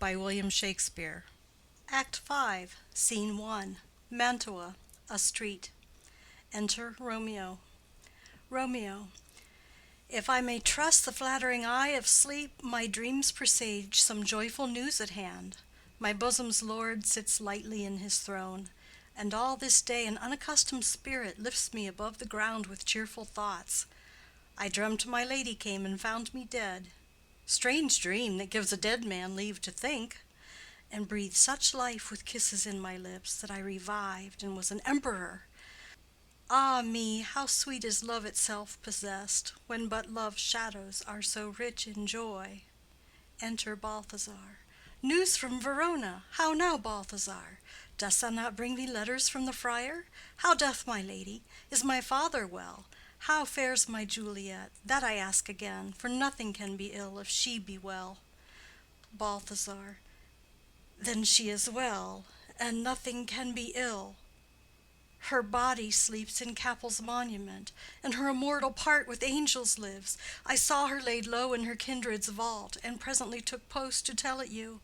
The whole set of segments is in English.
by William Shakespeare. Act 5, Scene 1, Mantua, a street. Enter Romeo. Romeo. If I may trust the flattering eye of sleep, my dreams presage some joyful news at hand. My bosom's lord sits lightly in his throne, and all this day an unaccustomed spirit lifts me above the ground with cheerful thoughts. I dreamt my lady came and found me dead. Strange dream that gives a dead man leave to think, and breathed such life with kisses in my lips that I revived and was an emperor. Ah me, how sweet is love itself possessed, when but love's shadows are so rich in joy. Enter Balthazar. News from Verona. How now, Balthazar? Dost thou not bring me letters from the friar? How doth my lady? Is my father well? How fares my Juliet? That I ask again, for nothing can be ill if she be well. Balthazar. Then she is well, and nothing can be ill. Her body sleeps in Capel's monument, and her immortal part with angels lives. I saw her laid low in her kindred's vault, and presently took post to tell it you.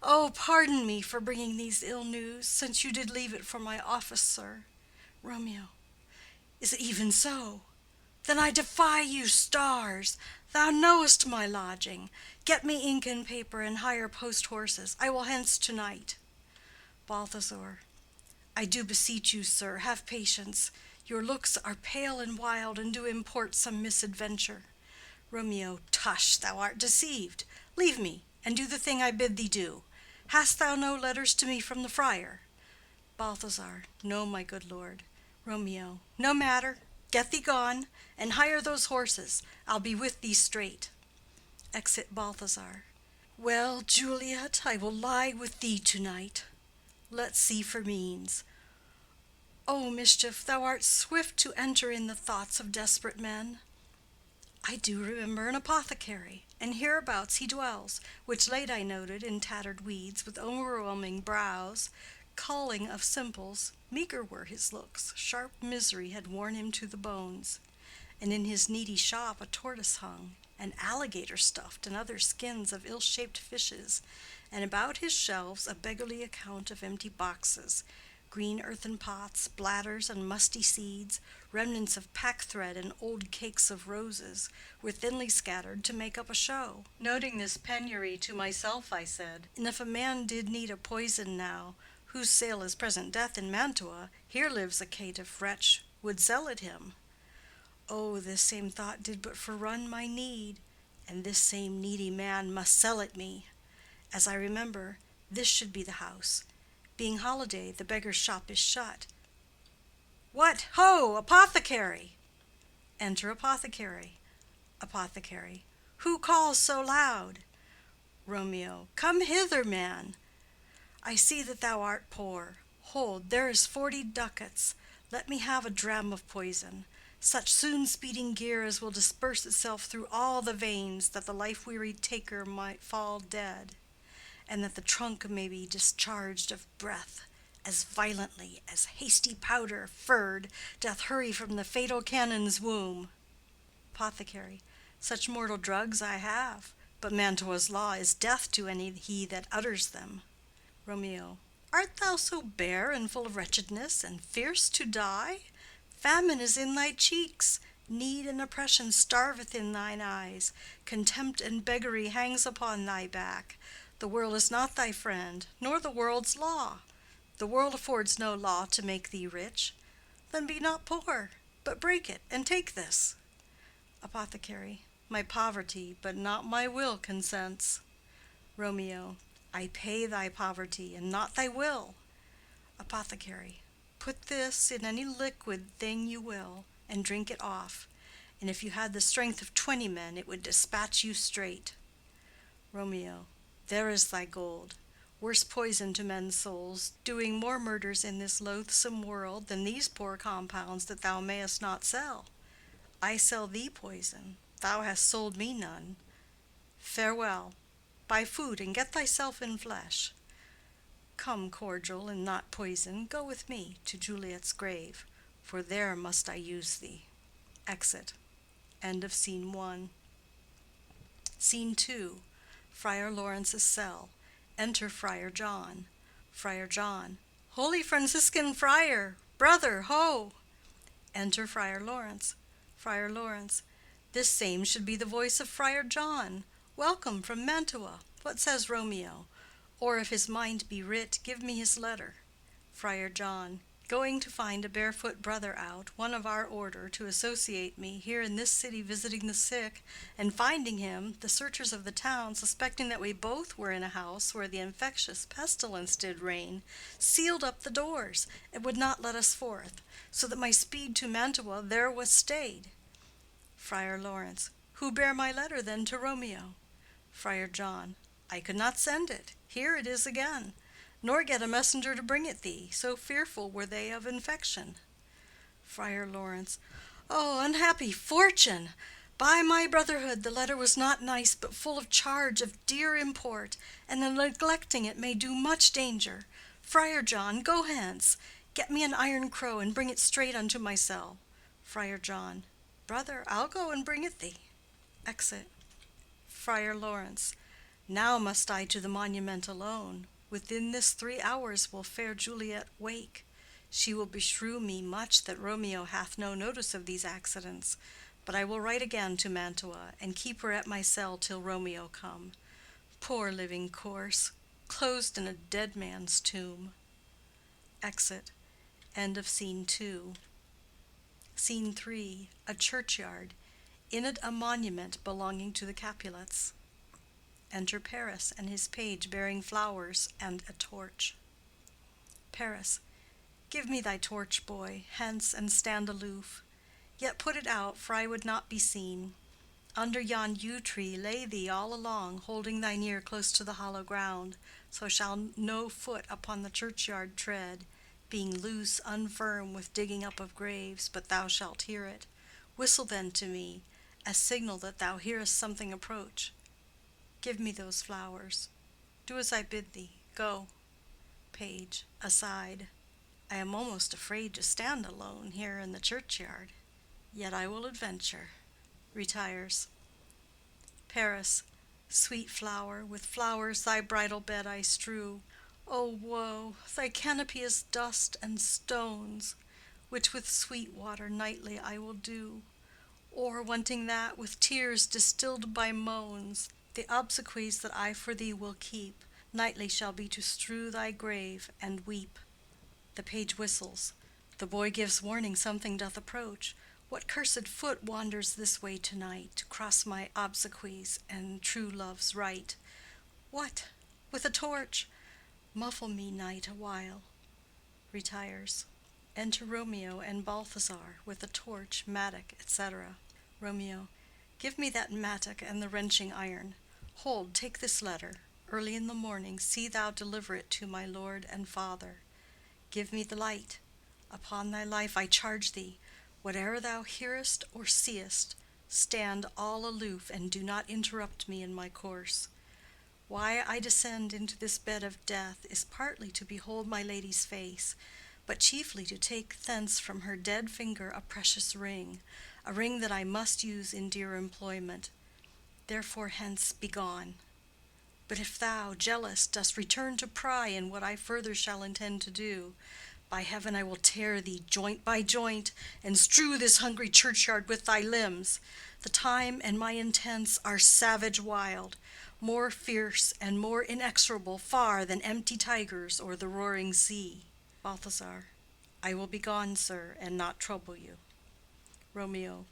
Oh, pardon me for bringing these ill news, since you did leave it for my office, sir. Romeo. Is it even so? Then I defy you, stars. Thou knowest my lodging. Get me ink and paper, and hire post horses. I will hence to-night. Balthazar. I do beseech you, sir, have patience. Your looks are pale and wild, and do import some misadventure. Romeo. Tush, thou art deceived. Leave me, and do the thing I bid thee do. Hast thou no letters to me from the friar? Balthazar. No, my good lord. Romeo. No matter. Get thee gone, and hire those horses. I'll be with thee straight. Exit Balthazar. Well, Juliet, I will lie with thee to-night. Let's see for means. O mischief, thou art swift to enter in the thoughts of desperate men. I do remember an apothecary, and hereabouts he dwells, which late I noted in tattered weeds, with overwhelming brows, calling of simples. Meager were his looks, sharp misery had worn him to the bones. And in his needy shop a tortoise hung, and alligator stuffed, and other skins of ill-shaped fishes, and about his shelves a beggarly account of empty boxes, green earthen pots, bladders and musty seeds, remnants of pack-thread and old cakes of roses, were thinly scattered to make up a show. Noting this penury to myself, I said, and if a man did need a poison now, whose sale is present death in Mantua, here lives a caitiff wretch would sell it him. Oh, this same thought did but forerun my need, and this same needy man must sell it me. As I remember, this should be the house. Being holiday, the beggar's shop is shut. What, ho, apothecary! Enter apothecary. Apothecary. Who calls so loud? Romeo. Come hither, man. I see that thou art poor. Hold, there is 40 ducats. Let me have a dram of poison, such soon speeding gear as will disperse itself through all the veins, that the life-weary taker might fall dead, and that the trunk may be discharged of breath as violently as hasty powder furred doth hurry from the fatal cannon's womb. Apothecary. Such mortal drugs I have, but Mantua's law is death to any he that utters them. Romeo. Art thou so bare and full of wretchedness, and fierce to die? Famine is in thy cheeks, need and oppression starveth in thine eyes, contempt and beggary hangs upon thy back. The world is not thy friend, nor the world's law. The world affords no law to make thee rich. Then be not poor, but break it, and take this. Apothecary. My poverty, but not my will, consents. Romeo. I pay thy poverty, and not thy will. Apothecary. Put this in any liquid thing you will, and drink it off, and if you had the strength of 20 men, it would dispatch you straight. Romeo. There is thy gold. Worse poison to men's souls, doing more murders in this loathsome world than these poor compounds that thou mayest not sell. I sell thee poison, thou hast sold me none. Farewell. Buy food and get thyself in flesh. Come, cordial and not poison, go with me to Juliet's grave, for there must I use thee. Exit. End of Scene 1. Scene 2. Friar Lawrence's cell. Enter Friar John. Friar John. Holy Franciscan friar, brother, ho! Enter Friar Lawrence. Friar Lawrence. This same should be the voice of Friar John. Welcome from Mantua. What says Romeo? Or if his mind be writ, give me his letter. Friar John. Going to find a barefoot brother out, one of our order, to associate me, here in this city visiting the sick, and finding him, the searchers of the town, suspecting that we both were in a house where the infectious pestilence did reign, sealed up the doors, and would not let us forth, so that my speed to Mantua there was stayed. Friar Lawrence. Who bare my letter then to Romeo? Friar John. I could not send it. Here it is again. Nor get a messenger to bring it thee, so fearful were they of infection. Friar Lawrence. Oh, unhappy fortune! By my brotherhood, the letter was not nice, but full of charge of dear import, and the neglecting it may do much danger. Friar John, go hence. Get me an iron crow, and bring it straight unto my cell. Friar John. Brother, I'll go and bring it thee. Exit. Friar Lawrence. Now must I to the monument alone. Within this 3 hours will fair Juliet wake. She will beshrew me much that Romeo hath no notice of these accidents. But I will write again to Mantua, and keep her at my cell till Romeo come. Poor living corse, closed in a dead man's tomb. Exit. End of Scene 2. Scene 3. A churchyard. In it a monument belonging to the Capulets. Enter Paris and his page bearing flowers and a torch. Paris. Give me thy torch, boy, hence and stand aloof. Yet put it out, for I would not be seen. Under yon yew tree lay thee all along, holding thine ear close to the hollow ground, so shall no foot upon the churchyard tread, being loose, unfirm with digging up of graves, but thou shalt hear it. Whistle then to me, as signal that thou hearest something approach. Give me those flowers. Do as I bid thee. Go. Page. Aside. I am almost afraid to stand alone here in the churchyard. Yet I will adventure. Retires. Paris. Sweet flower, with flowers thy bridal bed I strew. O woe! Thy canopy is dust and stones, which with sweet water nightly I will dew. Or, wanting that, with tears distilled by moans, the obsequies that I for thee will keep, nightly shall be to strew thy grave and weep. The page whistles. The boy gives warning something doth approach. What cursed foot wanders this way tonight, to cross my obsequies and true love's right? What? With a torch? Muffle me, night, awhile. Retires. Enter Romeo and Balthazar, with a torch, mattock, etc. Romeo. Give me that mattock and the wrenching iron. Hold, take this letter. Early in the morning see thou deliver it to my lord and father. Give me the light. Upon thy life I charge thee, whate'er thou hearest or seest, stand all aloof and do not interrupt me in my course. Why I descend into this bed of death is partly to behold my lady's face, but chiefly to take thence from her dead finger a precious ring, a ring that I must use in dear employment. Therefore hence be gone. But if thou, jealous, dost return to pry in what I further shall intend to do, by heaven I will tear thee joint by joint, and strew this hungry churchyard with thy limbs. The time and my intents are savage wild, more fierce and more inexorable far than empty tigers or the roaring sea. Balthazar. I will be gone, sir, and not trouble you. Romeo.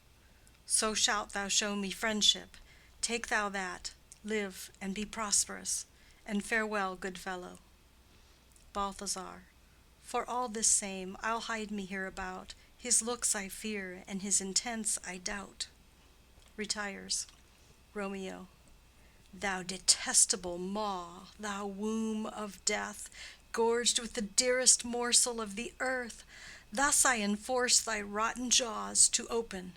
So shalt thou show me friendship. Take thou that, live and be prosperous, and farewell, good fellow. Balthazar. For all this same, I'll hide me hereabout. His looks I fear, and his intents I doubt. Retires. Romeo. Thou detestable maw, thou womb of death, gorged with the dearest morsel of the earth, thus I enforce thy rotten jaws to open,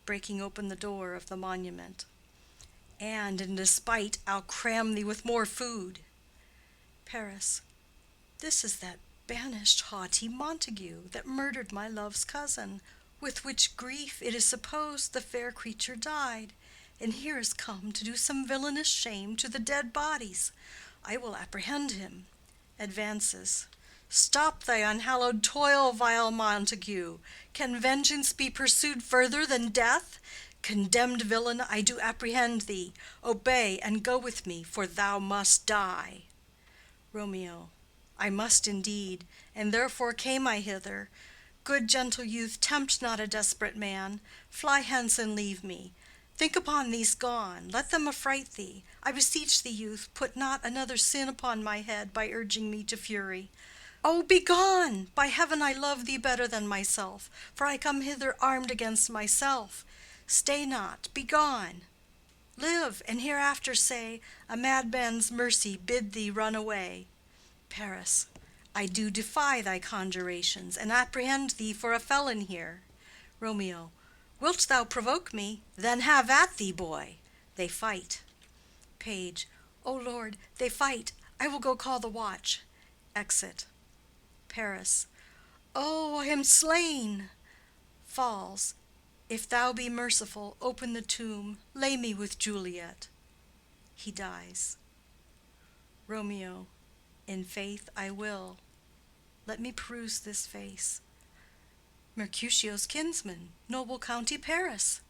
breaking open the door of the monument. And in despite I'll cram thee with more food. Paris. This is that banished haughty Montague that murdered my love's cousin, with which grief it is supposed the fair creature died, and here is come to do some villainous shame to the dead bodies. I will apprehend him. Advances. Stop thy unhallowed toil, vile Montague. Can vengeance be pursued further than death? Condemned villain, I do apprehend thee. Obey and go with me, for thou must die. Romeo. I must indeed, and therefore came I hither. Good gentle youth, tempt not a desperate man. Fly hence and leave me. Think upon these gone, let them affright thee. I beseech thee, youth, put not another sin upon my head by urging me to fury. Oh, be gone! By heaven, I love thee better than myself, for I come hither armed against myself. Stay not, be gone. Live, and hereafter say, a madman's mercy bid thee run away. Paris. I do defy thy conjurations, and apprehend thee for a felon here. Romeo. Wilt thou provoke me? Then have at thee, boy. They fight. Page. O Lord, they fight. I will go call the watch. Exit. Paris. Oh, I am slain. Falls. If thou be merciful, open the tomb. Lay me with Juliet. He dies. Romeo. In faith I will. Let me peruse this face. Mercutio's kinsman, noble County Paris.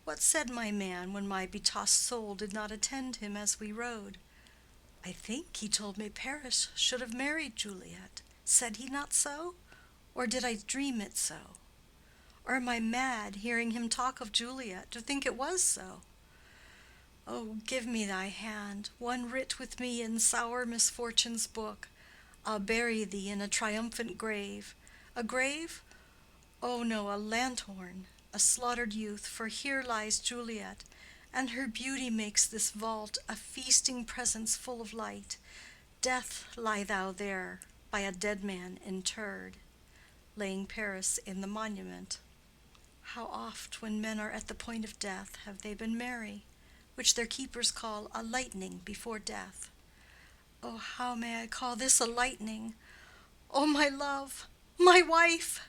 What said my man when my betossed soul did not attend him as we rode? I think he told me Paris should have married Juliet. Said he not so? Or did I dream it so? Or am I mad, hearing him talk of Juliet, to think it was so? Oh, give me thy hand, one writ with me in sour misfortune's book. I'll bury thee in a triumphant grave. A grave? Oh no, a lanthorn, a slaughtered youth, for here lies Juliet, and her beauty makes this vault a feasting presence full of light. Death, lie thou there, by a dead man interred, laying Paris in the monument. How oft, when men are at the point of death, have they been merry, which their keepers call a lightning before death. Oh, how may I call this a lightning? O my love, my wife!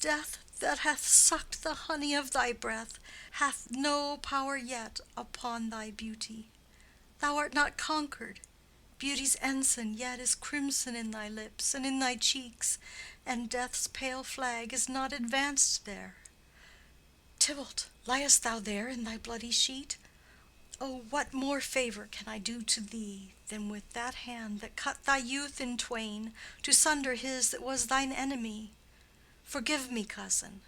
Death, that hath sucked the honey of thy breath, hath no power yet upon thy beauty. Thou art not conquered. Beauty's ensign yet is crimson in thy lips and in thy cheeks, and death's pale flag is not advanced there. Tybalt, liest thou there in thy bloody sheet? Oh, what more favor can I do to thee than with that hand that cut thy youth in twain, to sunder his that was thine enemy? Forgive me, cousin.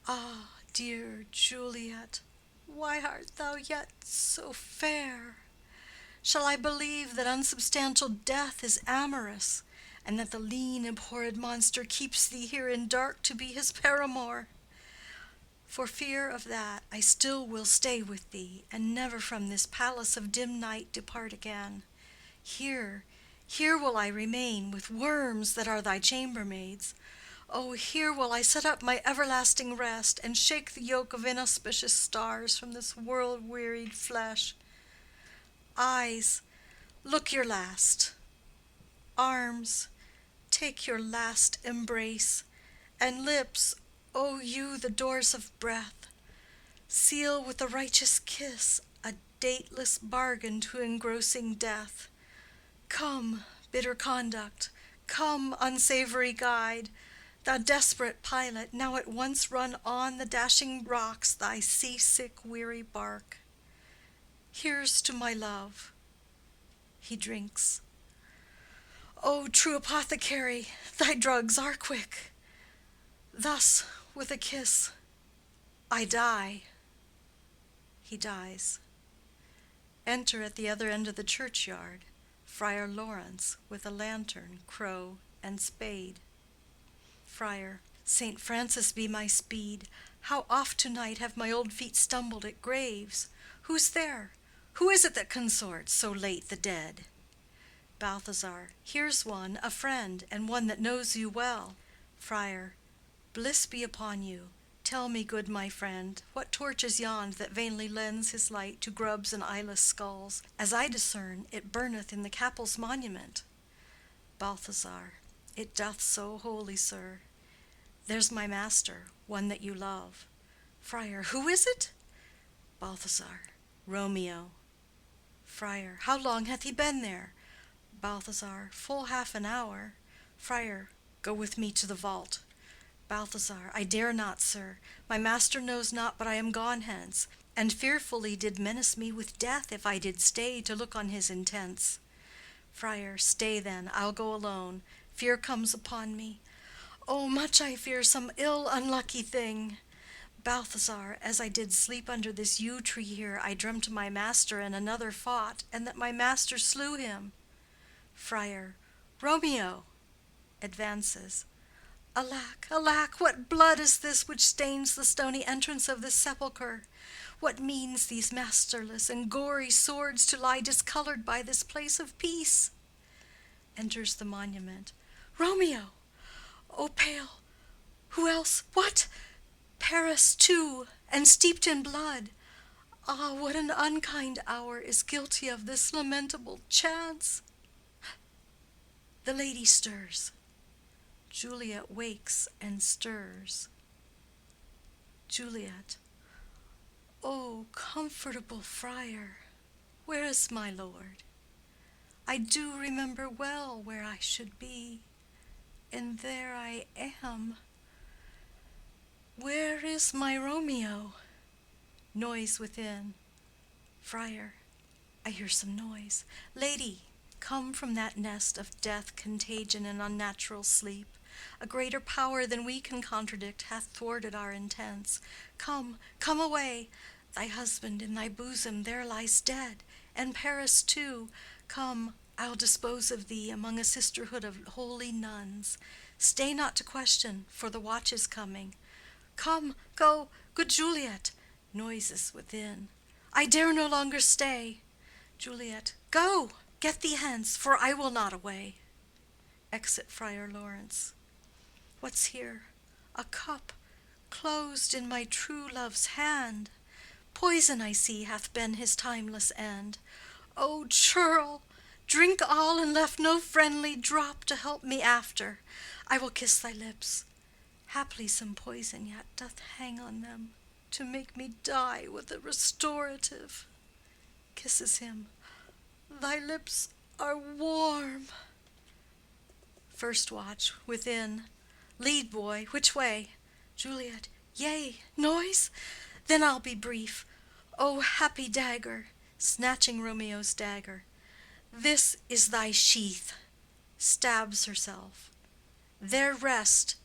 Ah, dear Juliet, why art thou yet so fair? Shall I believe that unsubstantial death is amorous, and that the lean, abhorred monster keeps thee here in dark to be his paramour? For fear of that, I still will stay with thee, and never from this palace of dim night depart again. Here, here will I remain with worms that are thy chambermaids. Oh, here will I set up my everlasting rest, and shake the yoke of inauspicious stars from this world-wearied flesh. Eyes, look your last. Arms, take your last embrace. And lips, O you, the doors of breath, seal with a righteous kiss a dateless bargain to engrossing death. Come, bitter conduct, come, unsavory guide, thou desperate pilot, now at once run on the dashing rocks thy sea-sick weary bark. Here's to my love. He drinks. O true apothecary, thy drugs are quick. Thus, with a kiss, I die. He dies. Enter at the other end of the churchyard Friar Lawrence with a lantern, crow, and spade. Friar. Saint Francis be my speed! How oft to-night have my old feet stumbled at graves! Who's there? Who is it that consorts so late the dead? Balthazar. Here's one, a friend, and one that knows you well. Friar. Bliss be upon you. Tell me, good my friend, what torch is yond that vainly lends his light to grubs and eyeless skulls? As I discern, it burneth in the capel's monument. Balthazar. It doth so, holy sir. There's my master, one that you love. Friar. Who is it? Balthazar. Romeo. Friar. How long hath he been there? Balthazar. Full half an hour. Friar. Go with me to the vault. Balthazar. I dare not, sir. My master knows not but I am gone hence, and fearfully did menace me with death if I did stay to look on his intents. Friar. Stay then, I'll go alone. Fear comes upon me. Oh, much I fear some ill unlucky thing. Balthazar, as I did sleep under this yew tree here, I dreamt my master and another fought, and that my master slew him. Friar. Romeo! Advances. Alack, alack, what blood is this which stains the stony entrance of this sepulchre? What means these masterless and gory swords to lie discolored by this place of peace? Enters the monument. Romeo! O pale! Who else? What? Paris too, and steeped in blood. Ah, what an unkind hour is guilty of this lamentable chance! The lady stirs. Juliet wakes and stirs. Juliet. O comfortable friar, where is my lord? I do remember well where I should be, and there I am. Where is my Romeo? Noise within. Friar. I hear some noise. Lady, come from that nest of death, contagion, and unnatural sleep. A greater power than we can contradict hath thwarted our intents. Come, come away. Thy husband in thy bosom there lies dead, and Paris too. Come, I'll dispose of thee among a sisterhood of holy nuns. Stay not to question, for the watch is coming. Come, go, good Juliet. Noises within. I dare no longer stay. Juliet. Go, get thee hence, for I will not away. Exit Friar Lawrence. What's here? A cup, closed in my true love's hand. Poison, I see, hath been his timeless end. O churl, drink all, and left no friendly drop to help me after. I will kiss thy lips. Haply some poison yet doth hang on them, to make me die with a restorative. Kisses him. Thy lips are warm. First watch, within. Lead, boy, which way? Juliet. Yea, noise? Then I'll be brief. O happy dagger, snatching Romeo's dagger. This is thy sheath. Stabs herself. There rest,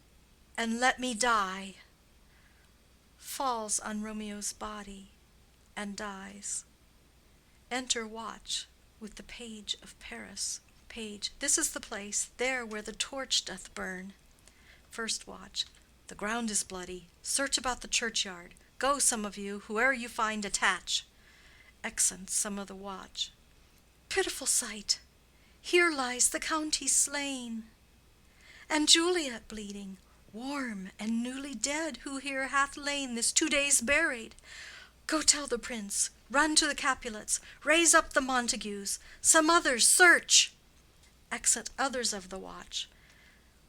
and let me die. Falls on Romeo's body, and dies. Enter watch with the page of Paris. Page. This is the place, there where the torch doth burn. First watch. The ground is bloody. Search about the churchyard. Go, some of you, whoe'er you find, attach. Exeunt some of the watch. Pitiful sight! Here lies the county slain, and Juliet bleeding, warm and newly dead, who here hath lain this 2 days buried. Go tell the prince, run to the Capulets, raise up the Montagues, some others search. Exit others of the watch.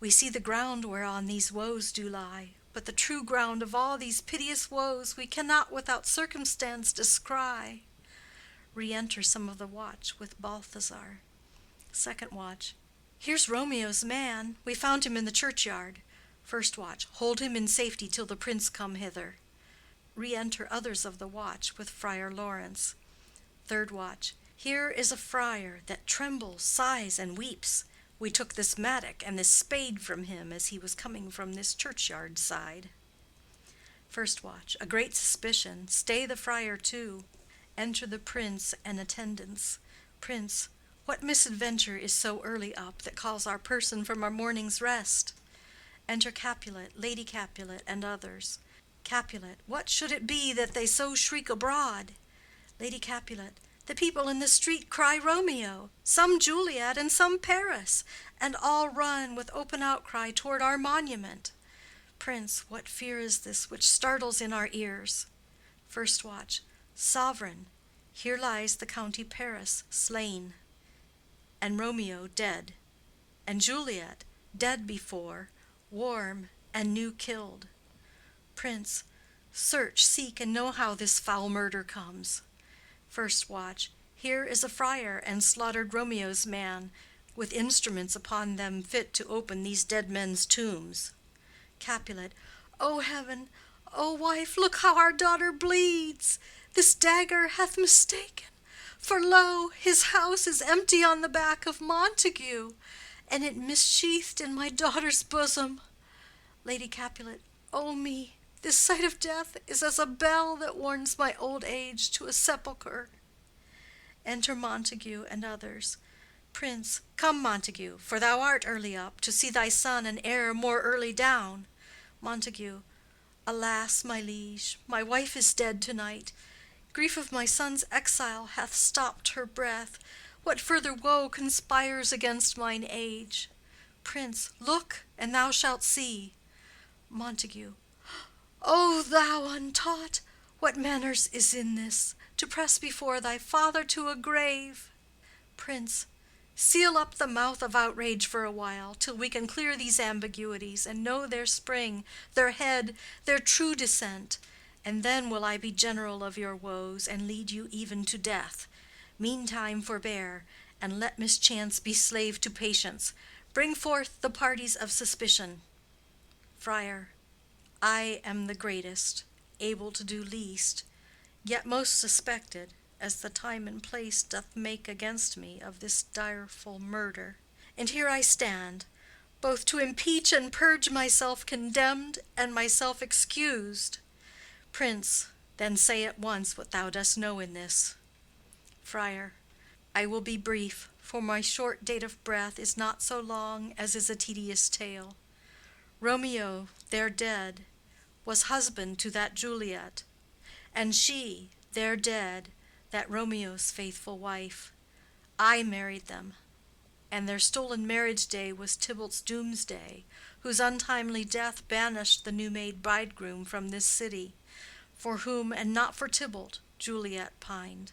We see the ground whereon these woes do lie, but the true ground of all these piteous woes we cannot without circumstance descry. Re-enter some of the watch with Balthazar. Second watch. Here's Romeo's man. We found him in the churchyard. First watch. Hold him in safety till the prince come hither. Re-enter others of the watch with Friar Lawrence. Third watch. Here is a friar that trembles, sighs, and weeps. We took this mattock and this spade from him as he was coming from this churchyard side. First watch. A great suspicion. Stay the friar too. Enter the prince and attendants. Prince. What misadventure is so early up that calls our person from our morning's rest? Enter Capulet, Lady Capulet, and others. Capulet. What should it be that they so shriek abroad? Lady Capulet. The people in the street cry Romeo, some Juliet, and some Paris, and all run with open outcry toward our monument. Prince. What fear is this which startles in our ears? First watch. Sovereign, here lies the county Paris slain, and Romeo dead, and Juliet dead before, warm and new killed. Prince. Search, seek, and know how this foul murder comes. First watch. Here is a friar and slaughtered Romeo's man, with instruments upon them fit to open these dead men's tombs. Capulet. O heaven! O wife, look how our daughter bleeds! This dagger hath mistaken, for lo, his house is empty on the back of Montague, and it missheathed in my daughter's bosom. Lady Capulet. O me! This sight of death is as a bell that warns my old age to a sepulchre. Enter Montague and others. Prince. Come, Montague, for thou art early up, to see thy son and heir more early down. Montague. Alas, my liege, my wife is dead to-night. Grief of my son's exile hath stopped her breath. What further woe conspires against mine age? Prince. Look, and thou shalt see. Montague. O thou untaught, what manners is in this, to press before thy father to a grave? Prince. Seal up the mouth of outrage for a while, till we can clear these ambiguities, and know their spring, their head, their true descent, and then will I be general of your woes, and lead you even to death. Meantime forbear, and let mischance be slave to patience. Bring forth the parties of suspicion. Friar. I am the greatest, able to do least, yet most suspected, as the time and place doth make against me of this direful murder. And here I stand, both to impeach and purge myself condemned and myself excused. Prince, then say at once what thou dost know in this. Friar. I will be brief, for my short date of breath is not so long as is a tedious tale. Romeo, there dead, was husband to that Juliet, and she, there dead, that Romeo's faithful wife. I married them, and their stolen marriage day was Tybalt's doomsday, whose untimely death banished the new-made bridegroom from this city, for whom and not for Tybalt Juliet pined.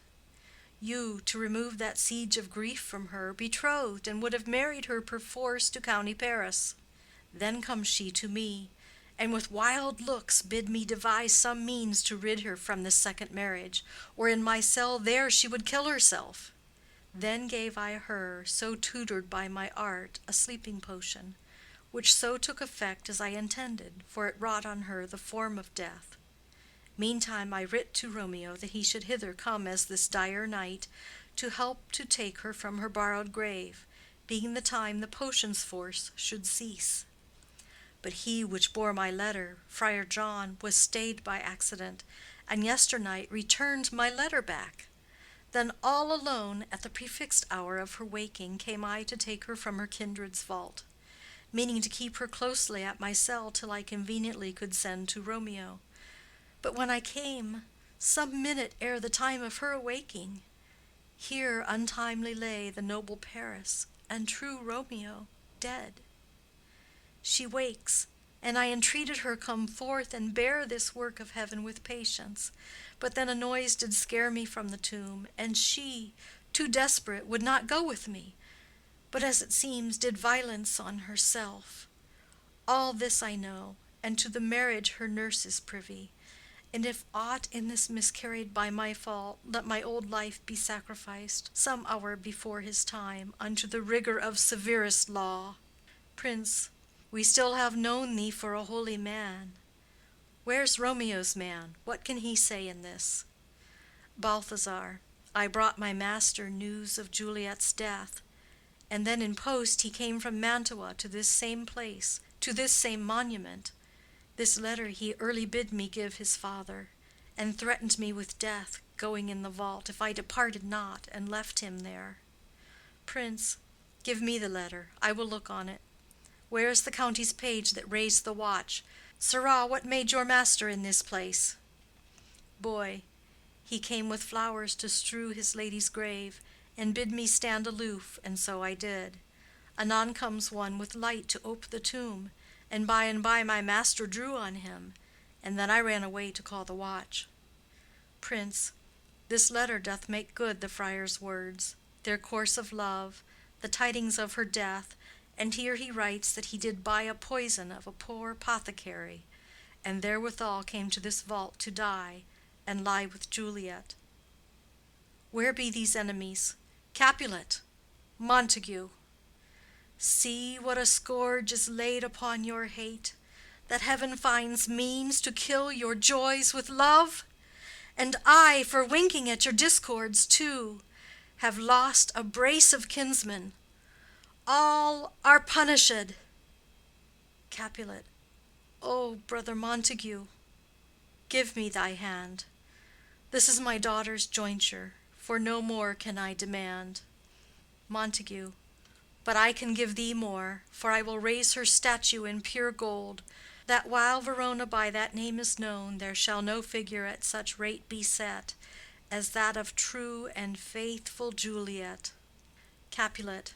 You, to remove that siege of grief from her, betrothed, and would have married her perforce to county Paris. Then comes she to me, and with wild looks bid me devise some means to rid her from this second marriage, or in my cell there she would kill herself. Then gave I her, so tutored by my art, a sleeping potion, which so took effect as I intended, for it wrought on her the form of death. Meantime I writ to Romeo that he should hither come as this dire night, to help to take her from her borrowed grave, being the time the potion's force should cease. But he which bore my letter, Friar John, was stayed by accident, and yesternight returned my letter back. Then all alone, at the prefixed hour of her waking, came I to take her from her kindred's vault, meaning to keep her closely at my cell till I conveniently could send to Romeo. But when I came, some minute ere the time of her awaking, here untimely lay the noble Paris, and true Romeo dead. She wakes, and I entreated her come forth and bear this work of heaven with patience. But then a noise did scare me from the tomb, and she, too desperate, would not go with me, but as it seems did violence on herself. All this I know, and to the marriage her nurse is privy. And if aught in this miscarried by my fault, let my old life be sacrificed, some hour before his time, unto the rigor of severest law. Prince, we still have known thee for a holy man. Where's Romeo's man? What can he say in this? Balthazar. I brought my master news of Juliet's death, and then in post he came from Mantua to this same place, to this same monument. This letter he early bid me give his father, and threatened me with death, going in the vault, if I departed not and left him there. Prince, give me the letter. I will look on it. Where is the county's page that raised the watch? Sirrah, what made your master in this place? Boy. He came with flowers to strew his lady's grave, and bid me stand aloof, and so I did. Anon comes one with light to ope the tomb, and by my master drew on him, and then I ran away to call the watch. Prince. This letter doth make good the friar's words, their course of love, the tidings of her death, and here he writes that he did buy a poison of a poor apothecary, and therewithal came to this vault to die, and lie with Juliet. Where be these enemies? Capulet, Montague, see what a scourge is laid upon your hate, that heaven finds means to kill your joys with love. And I, for winking at your discords too, have lost a brace of kinsmen. All are punished. Capulet. O brother Montague, give me thy hand. This is my daughter's jointure, for no more can I demand. Montague. But I can give thee more, for I will raise her statue in pure gold, that while Verona by that name is known, there shall no figure at such rate be set as that of true and faithful Juliet. Capulet.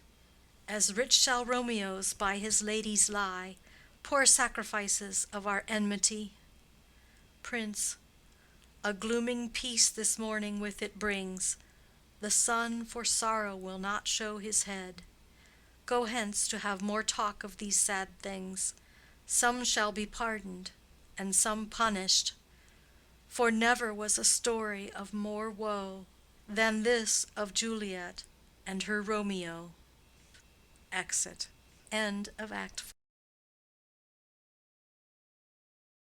As rich shall Romeo's by his ladies lie, poor sacrifices of our enmity. Prince. A glooming peace this morning with it brings. The sun for sorrow will not show his head. Go hence to have more talk of these sad things. Some shall be pardoned, and some punished. For never was a story of more woe than this of Juliet and her Romeo. Exit. End of Act 4.